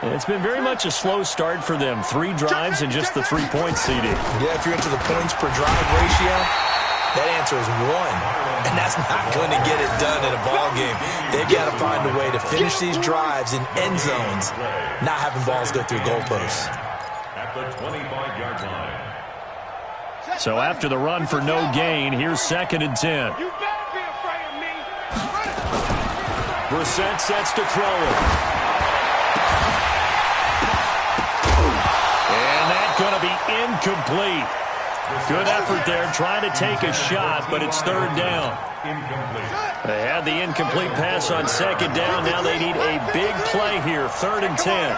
It's been very much a slow start for them. 3 drives and just the 3 points, CD. Yeah, if you're into the points per drive ratio, that answer is 1. And that's not going to get it done in a ball game. They've got to find a way to finish these drives in end zones, not having balls go through goalposts. At the 25-yard line. So after the run for no gain, here's 2nd and 10. You better be afraid of me. Brissett sets to throw it. And that's going to be incomplete. Good effort there trying to take a shot, but it's 3rd down. They had the incomplete pass on 2nd down. Now they need a big play here, 3rd and 10.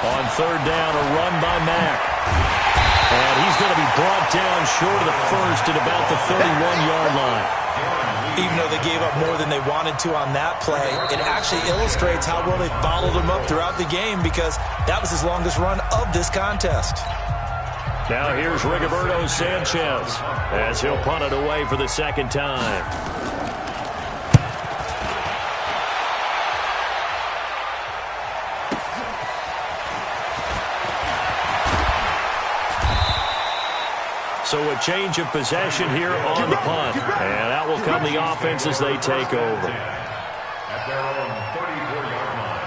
On 3rd down, a run by Mack. And he's going to be brought down short of the first at about the 31-yard line. Even though they gave up more than they wanted to on that play, it actually illustrates how well they followed him up throughout the game because that was his longest run of this contest. Now here's Rigoberto Sanchez as he'll punt it away for the 2nd time. So a change of possession here on the punt. And that will come the offense as they take over. At their own 34-yard line.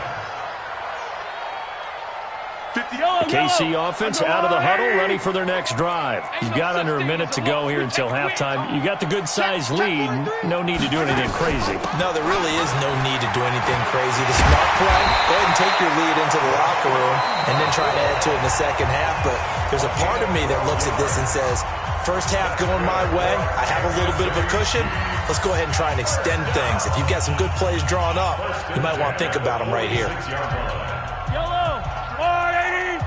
KC offense out of the huddle, ready for their next drive. You've got under a minute to go here until halftime. You got the good-sized lead. No need to do anything crazy. No, there really is no need to do anything crazy. The smart play, go ahead and take your lead into the locker room and then try to add to it in the second half. But there's a part of me that looks at this and says, first half going my way, I have a little bit of a cushion. Let's go ahead and try and extend things. If you've got some good plays drawn up, you might want to think about them right here. Yellow, 180.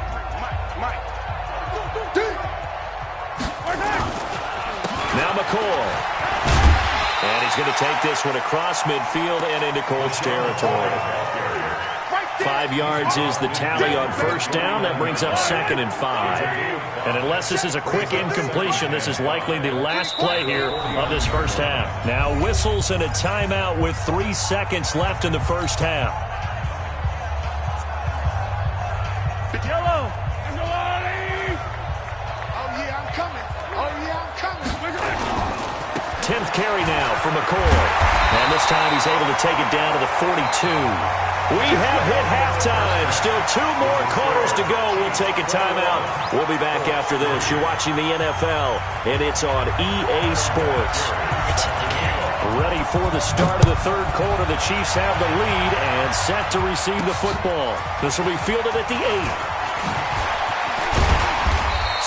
Now McCoy. And he's going to take this one across midfield and into Colts territory. 5 yards is the tally on first down. That brings up 2nd and 5. And unless this is a quick incompletion, this is likely the last play here of this first half. Now whistles and a timeout with 3 seconds left in the first half. Yellow. Oh, yeah, I'm coming. Oh, yeah, I'm coming. 10th carry now for McCoy. And this time he's able to take it down to the 42. We have hit halftime. Still 2 more quarters to go. We'll take a timeout. We'll be back after this. You're watching the NFL, and it's on EA Sports. It's in the game. Ready for the start of the 3rd quarter. The Chiefs have the lead and set to receive the football. This will be fielded at the 8.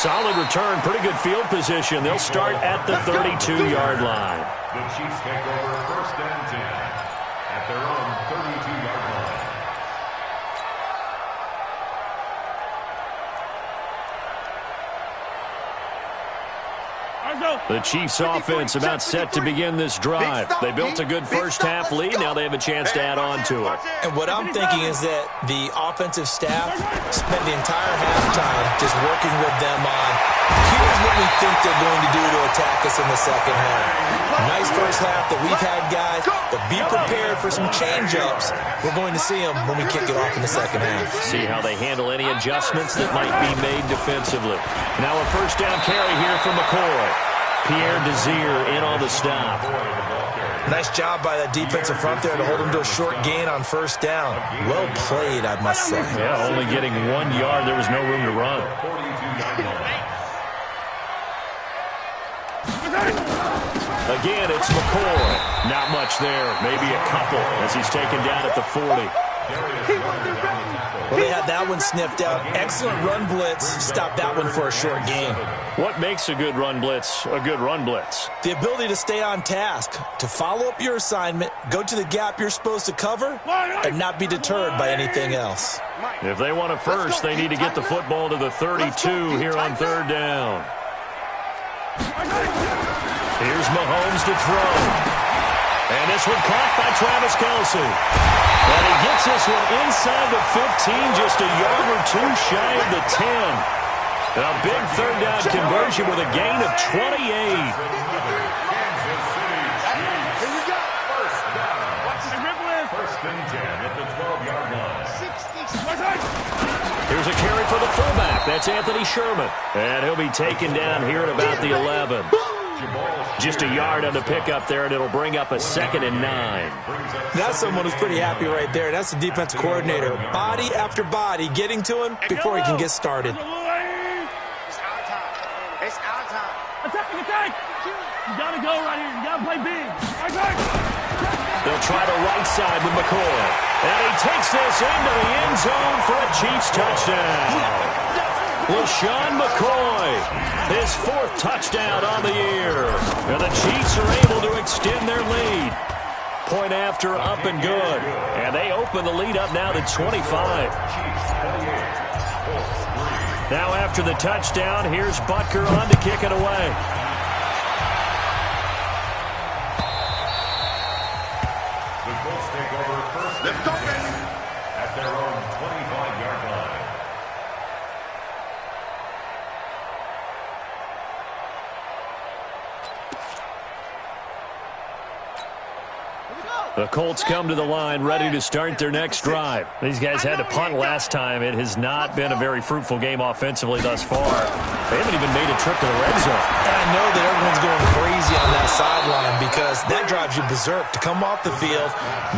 Solid return, pretty good field position. They'll start at the 32-yard line. The Chiefs take over 1st and 10 at their own 32-yard line. The Chiefs offense about set to begin this drive. They built a good first half lead. Now they have a chance to add on to it. And what I'm thinking is that the offensive staff spent the entire halftime just working with them on, here's what we think they're going to do to attack us in the second half. Nice first half that we've had, guys, but be prepared for some change-ups. We're going to see them when we kick it off in the second half. See how they handle any adjustments that might be made defensively. Now a first down carry here from McCoy. Pierre Desir in on the stop. Nice job by that defensive front there to hold him to a short gain on first down. Well played, I must say. Yeah, only getting 1 yard. There was no room to run. Again, it's McCoy. Not much there. Maybe a couple as he's taken down at the 40. Well, they had that one sniffed out. Excellent run blitz. Stopped that one for a short gain. What makes a good run blitz a good run blitz? The ability to stay on task, to follow up your assignment, go to the gap you're supposed to cover, and not be deterred by anything else. If they want a first, they need to get the football to the 32 here on 3rd down. Here's Mahomes to throw. And this one caught by Travis Kelce. And he gets this one inside the 15, just a yard or 2 shy of the 10. A big 3rd down conversion with a gain of 28. Here we go. First and 10 at the 12-yard line. for the fullback. That's Anthony Sherman. And he'll be taken down here at about the 11. Just a yard on the pickup there, and it'll bring up a 2nd and 9. That's someone who's pretty happy right there. That's the defense coordinator. Body after body getting to him before he can get started. It's our time. It's our time. Attack! You gotta go right here. You gotta play big. They'll try the right side with McCoy. And he takes this into the end zone for a Chiefs touchdown. LaShawn McCoy, his 4th touchdown on the year. And the Chiefs are able to extend their lead. Point after, up and good. And they open the lead up now to 25. Now after the touchdown, here's Butker on to kick it away. The Colts take over first and 10 at their own 25-yard line. The Colts come to the line ready to start their next drive. These guys had to punt last time. It has not been a very fruitful game offensively thus far. They haven't even made a trip to the red zone. And I know that everyone's going crazy on that sideline because that drives you berserk to come off the field,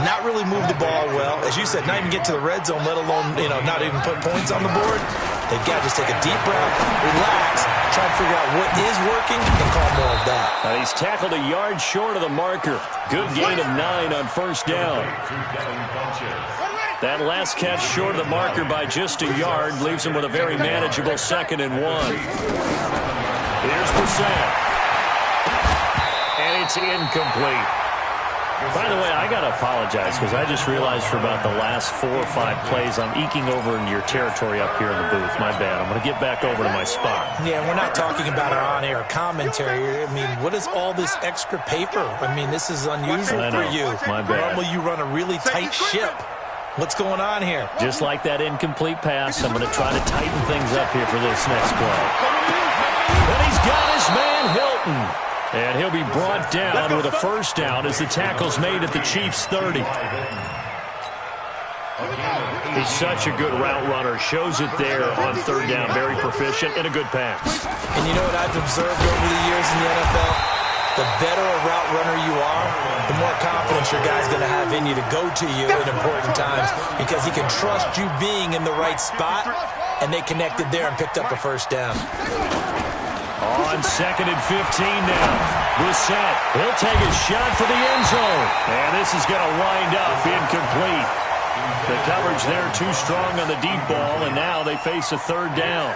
not really move the ball well. As you said, not even get to the red zone, let alone, not even put points on the board. They've got to just take a deep breath, relax, try to figure out what is working, and call more of that. He's tackled a yard short of the marker. Good gain of 9 on first down. That last catch short of the marker by just a yard leaves him with a very manageable 2nd and 1. Here's Brissett. And it's incomplete. By the way, I got to apologize because I just realized for about the last 4 or 5 plays I'm eking over into your territory up here in the booth. My bad. I'm going to get back over to my spot. Yeah, we're not talking about our on-air commentary. I mean, what is all this extra paper? I mean, this is unusual for you. My bad. Normally you run a really tight ship. What's going on here? Just like that incomplete pass, I'm going to try to tighten things up here for this next play. And he's got his man Hilton. And he'll be brought down with a first down as the tackle's made at the Chiefs' 30. He's such a good route runner. Shows it there on 3rd down. Very proficient and a good pass. And you know what I've observed over the years in the NFL? The better a route runner you are, the more confidence your guy's going to have in you to go to you in important times because he can trust you being in the right spot, and they connected there and picked up a first down. On 2nd and 15 now. Brissett, he'll take a shot for the end zone. And this is going to wind up incomplete. The coverage there too strong on the deep ball, and now they face a 3rd down.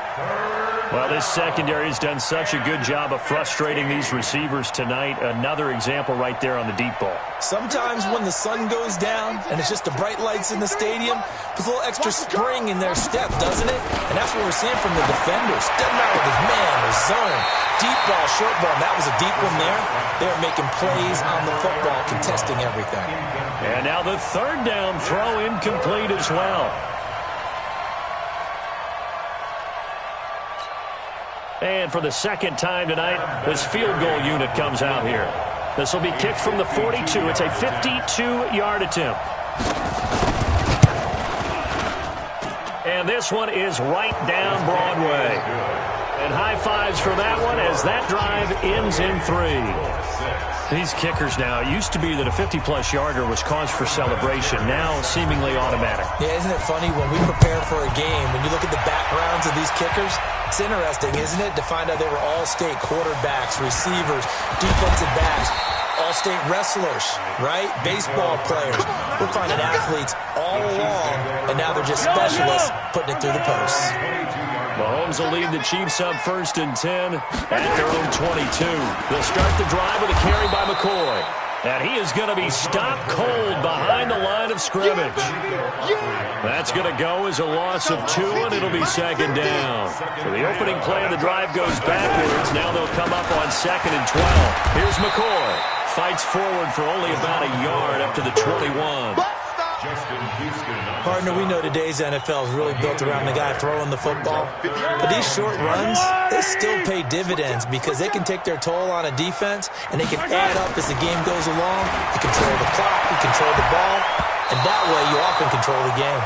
Well, this secondary has done such a good job of frustrating these receivers tonight. Another example right there on the deep ball. Sometimes when the sun goes down and it's just the bright lights in the stadium, puts a little extra spring in their step, doesn't it? And that's what we're seeing from the defenders. Doesn't matter if it's man or zone. Deep ball, short ball. That was a deep one there. They're making plays on the football, contesting everything. And now the 3rd down throw incomplete as well. And for the 2nd time tonight, this field goal unit comes out here. This will be kicked from the 42. It's a 52-yard attempt. And this one is right down Broadway. And high fives for that one as that drive ends in 3. These kickers now, it used to be that a 50-plus yarder was cause for celebration. Now seemingly automatic. Yeah, isn't it funny when we prepare for a game, when you look at the backgrounds of these kickers, it's interesting, isn't it, to find out they were all-state quarterbacks, receivers, defensive backs, all-state wrestlers, right? Baseball players. We're finding athletes all along, and now they're just specialists putting it through the posts. Mahomes will lead the Chiefs up 1st and 10 at their own 22. They'll start the drive with a carry by McCoy. And he is going to be stopped cold behind the line of scrimmage. That's going to go as a loss of 2, and it'll be 2nd down. So the opening play of the drive goes backwards. Now they'll come up on 2nd and 12. Here's McCoy. Fights forward for only about a yard up to the 21. Partner, we know today's NFL is really built around the guy throwing the football. But these short runs, they still pay dividends because they can take their toll on a defense, and they can add up as the game goes along. You control the clock, you control the ball, and that way you often control the game.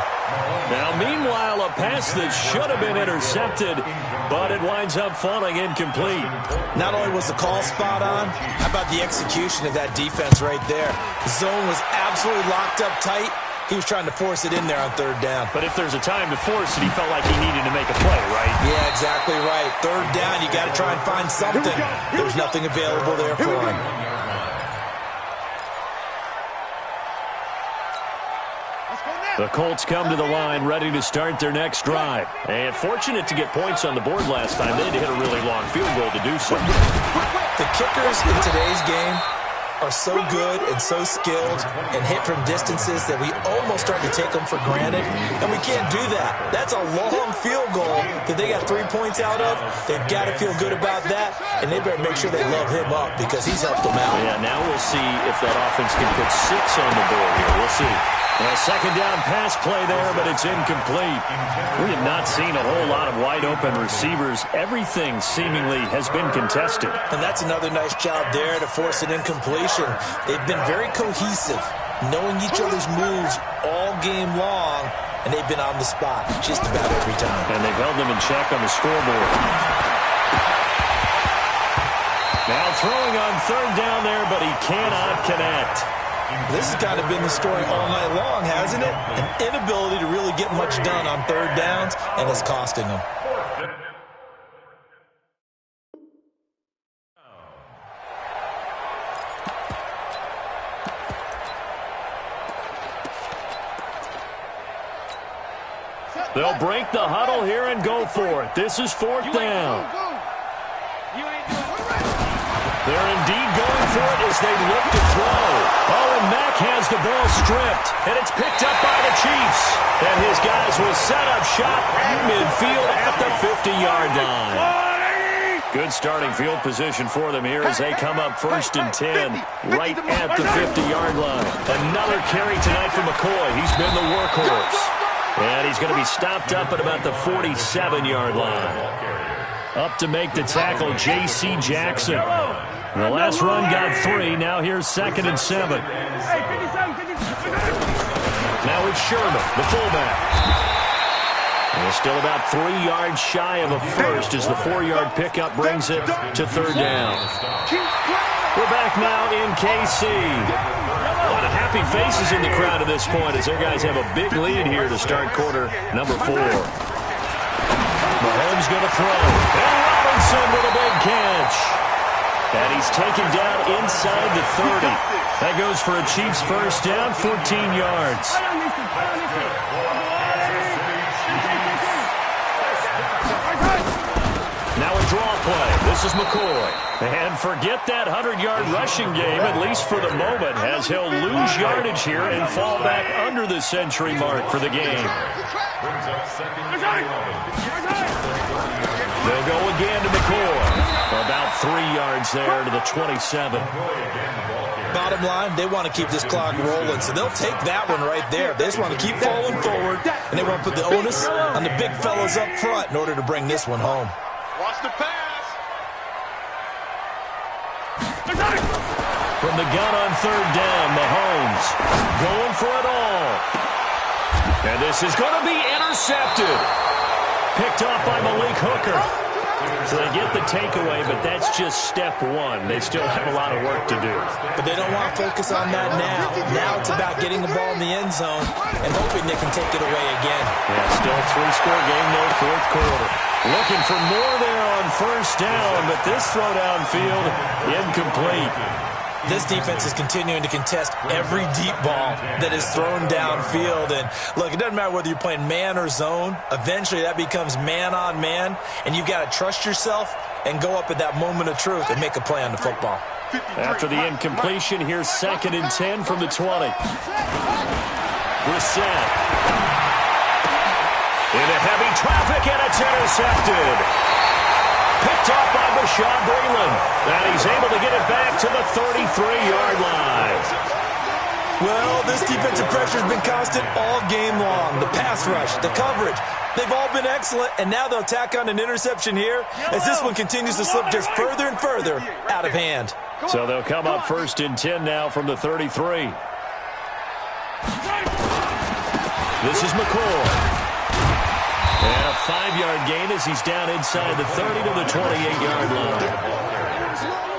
Now, meanwhile, a pass that should have been intercepted, but it winds up falling incomplete. Not only was the call spot on, how about the execution of that defense right there? The zone was absolutely locked up tight. He was trying to force it in there on third down. But if there's a time to force it, he felt like he needed to make a play, right? Yeah, exactly right. Third down, you got to try and find something. There's nothing available there for him. The Colts come to the line ready to start their next drive. And fortunate to get points on the board last time. They had to hit a really long field goal to do so. The kickers in today's game are so good and so skilled and hit from distances that we almost start to take them for granted, and we can't do that. That's a long field goal that they got 3 points out of. They've got to feel good about that, and they better make sure they love him up because he's helped them out. Yeah, now we'll see if that offense can put 6 on the board here. We'll see. A second down pass play there, but it's incomplete. We have not seen a whole lot of wide-open receivers. Everything seemingly has been contested. And that's another nice job there to force an incompletion. They've been very cohesive, knowing each other's moves all game long, and they've been on the spot just about every time. And they've held them in check on the scoreboard. Now throwing on third down there, but he cannot connect. This has kind of been the story all night long, hasn't it? An inability to really get much done on third downs, and it's costing them. They'll break the huddle here and go for it. This is fourth down. They're indeed going for it as they look to throw. Oh, and Mack has the ball stripped, and it's picked up by the Chiefs. And his guys will set up shop at midfield at the 50-yard line. Good starting field position for them here as they come up 1st and 10 right at the 50-yard line. Another carry tonight for McCoy. He's been the workhorse. And he's going to be stopped up at about the 47-yard line. Up to make the tackle, J.C. Jackson. The last run got 3. Now here's 2nd and 7. Now it's Sherman, the fullback. And it's still about 3 yards shy of a first as the 4-yard pickup brings it to third down. We're back now in KC. A lot of happy faces in the crowd at this point as their guys have a big lead here to start quarter number 4. Mahomes going to throw. And Robinson with a big catch. And he's taken down inside the 30. That goes for a Chiefs first down, 14 yards. Now a draw play. This is McCoy. And forget that 100-yard rushing game, at least for the moment, as he'll lose yardage here and fall back under the century mark for the game. They'll go again to McCoy. About 3 yards there to the 27. Bottom line, they want to keep this clock rolling, so they'll take that one right there. They just want to keep falling forward, and they want to put the onus on the big fellas up front in order to bring this one home. Watch the pass. From the gun on third down, Mahomes going for it all. And this is going to be intercepted. Picked off by Malik Hooker. So they get the takeaway, but that's just step one. They still have a lot of work to do. But they don't want to focus on that now. Now it's about getting the ball in the end zone and hoping they can take it away again. Yeah, still a 3-score game, though, fourth quarter. Looking for more there on first down, but this throw downfield, incomplete. This defense is continuing to contest every deep ball that is thrown downfield. And, look, it doesn't matter whether you're playing man or zone. Eventually, that becomes man-on-man, and you've got to trust yourself and go up at that moment of truth and make a play on the football. After the incompletion, here's 2nd and 10 from the 20. Brissett. Into heavy traffic, and it's intercepted. Picked off by Bashaud Breeland. And he's able to get it back to the 33-yard line. Well, this defensive pressure has been constant all game long. The pass rush, the coverage, they've all been excellent, and now they'll tack on an interception here as this one continues to slip just further and further out of hand. So they'll come up 1st and 10 now from the 33. This is McCoy. And a 5-yard gain as he's down inside the 30 to the 28-yard line.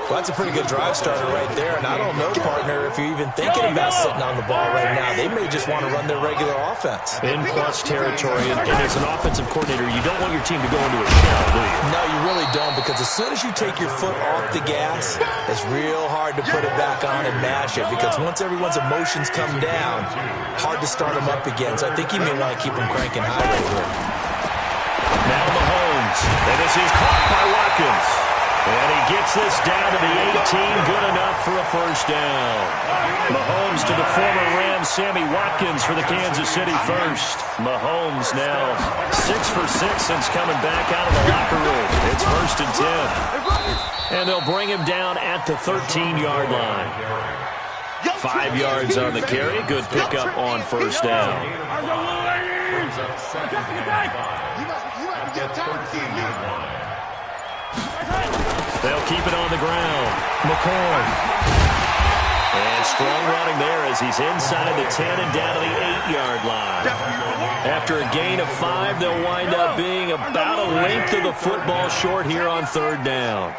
Well, that's a pretty good drive starter right there. And I don't know, partner, if you're even thinking about sitting on the ball right now. They may just want to run their regular offense. In plus territory. And as an offensive coordinator, you don't want your team to go into a shell, do you? No, you really don't, because as soon as you take your foot off the gas, it's real hard to put it back on and mash it, because once everyone's emotions come down, hard to start them up again. So I think you may want to keep them cranking high right here. Now Mahomes. And this is caught by Watkins. And he gets this down to the 18, good enough for a first down. Mahomes to the former Ram Sammy Watkins for the Kansas City first. Mahomes now 6 for 6 since coming back out of the locker room. It's 1st and 10. And they'll bring him down at the 13-yard line. 5 yards on the carry. Good pickup on first down. They'll keep it on the ground. McCoy. And strong running there as he's inside the 10 and down to the 8-yard line. After a gain of 5, they'll wind up being about a length of the football short here on 3rd down.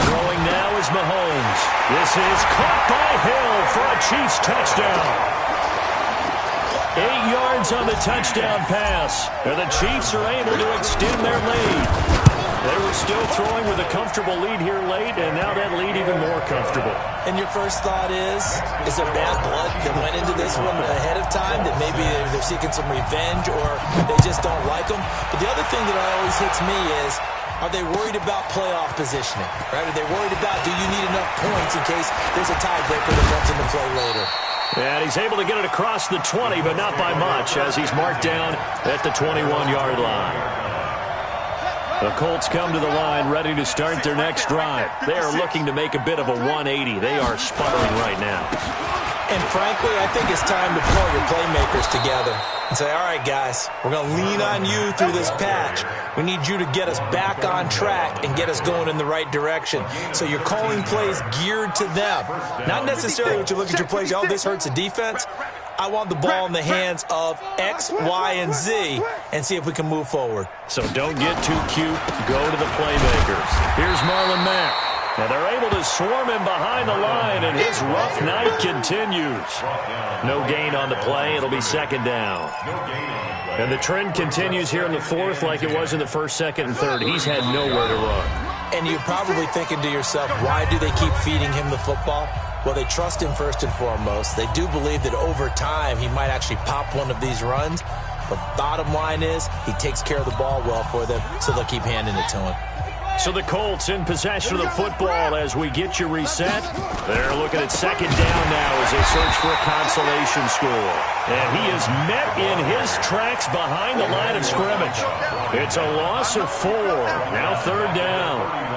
Throwing now is Mahomes. This is caught by Hill for a Chiefs touchdown. 8 yards on the touchdown pass. And the Chiefs are able to extend their lead. They were still throwing with a comfortable lead here late, and now that lead even more comfortable. And your first thought is there bad blood that went into this one ahead of time, that maybe they're seeking some revenge or they just don't like them? But the other thing that always hits me is, are they worried about playoff positioning? Right? Are they worried about, do you need enough points in case there's a tiebreaker that comes into play later? And he's able to get it across the 20, but not by much, as he's marked down at the 21-yard line. The Colts come to the line ready to start their next drive. They are looking to make a bit of a 180. They are sputtering right now. And frankly, I think it's time to pull your playmakers together and say, all right, guys, we're going to lean on you through this patch. We need you to get us back on track and get us going in the right direction. So you're calling plays geared to them. Not necessarily what you look at your plays, oh, this hurts the defense. I want the ball in the hands of X, Y, and Z and see if we can move forward. So don't get too cute. Go to the playmakers. Here's Marlon Mack. And they're able to swarm him behind the line, and his rough night continues. No gain on the play. It'll be 2nd down. And the trend continues here in the 4th like it was in the 1st, 2nd, and 3rd. He's had nowhere to run. And you're probably thinking to yourself, why do they keep feeding him the football? Well, they trust him first and foremost. They do believe that over time he might actually pop one of these runs. But bottom line is he takes care of the ball well for them, so they'll keep handing it to him. So the Colts in possession of the football as we get you reset. They're looking at 2nd down now as they search for a consolation score. And he is met in his tracks behind the line of scrimmage. It's a loss of 4. Now 3rd down.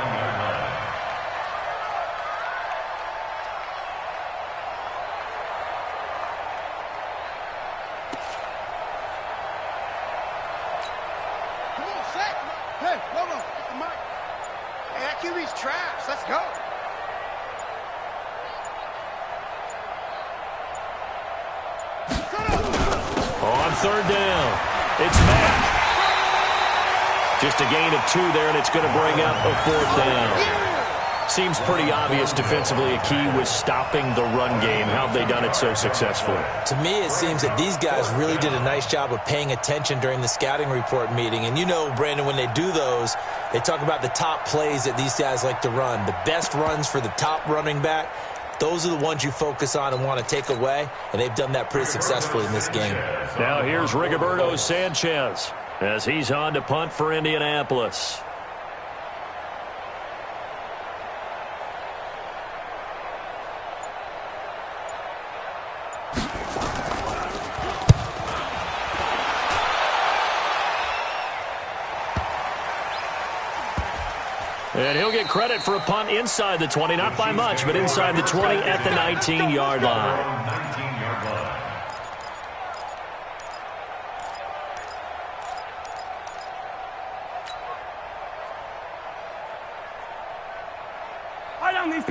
Let's go. On 3rd down, it's Mack. Just a gain of 2 there, and it's going to bring up a 4th down. Seems pretty obvious defensively a key was stopping the run game. How have they done it so successfully? To me, it seems that these guys really did a nice job of paying attention during the scouting report meeting. And you know, Brandon, when they do those, they talk about the top plays that these guys like to run. The best runs for the top running back, those are the ones you focus on and want to take away. And they've done that pretty successfully in this game. Now here's Rigoberto Sanchez as he's on to punt for Indianapolis. And he'll get credit for a punt inside the 20, not by much, but inside the 20 at the 19-yard line.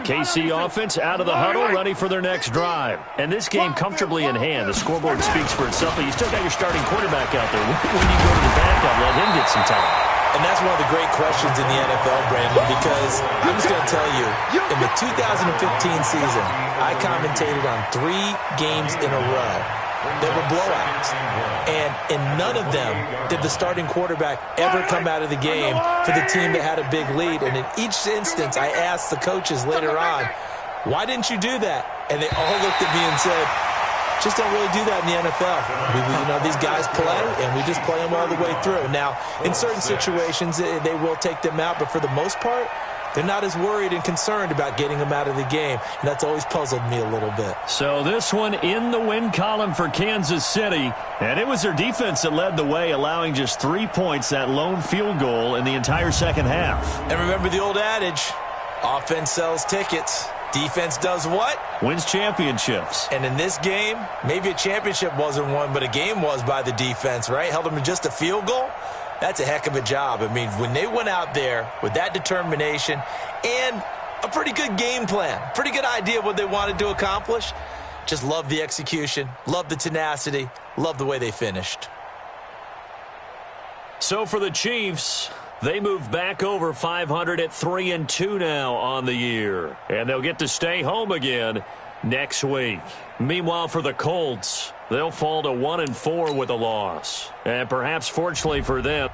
The KC offense out of the huddle, ready for their next drive. And this game comfortably in hand. The scoreboard speaks for itself, but you still got your starting quarterback out there. When you go to the backup, let him get some time. And that's one of the great questions in the NFL, Brandon, because I'm just going to tell you, in the 2015 season, I commentated on 3 games in a row. They were blowouts. And in none of them did the starting quarterback ever come out of the game for the team that had a big lead. And in each instance, I asked the coaches later on, why didn't you do that? And they all looked at me and said, just don't really do that in the NFL. These guys play, and we just play them all the way through. Now, in certain situations, they will take them out, but for the most part, they're not as worried and concerned about getting them out of the game, and that's always puzzled me a little bit. So this one in the win column for Kansas City, and it was their defense that led the way, allowing just 3 points, that lone field goal in the entire second half. And remember the old adage, offense sells tickets. Defense does what? Wins championships. And in this game, maybe a championship wasn't won, but a game was by the defense, right? Held them to just a field goal. That's a heck of a job. I mean, when they went out there with that determination and a pretty good game plan, pretty good idea of what they wanted to accomplish, just love the execution, love the tenacity, love the way they finished. So for the Chiefs, they move back over 500 at 3-2 now on the year. And they'll get to stay home again next week. Meanwhile, for the Colts, they'll fall to 1-4 with a loss. And perhaps fortunately for them,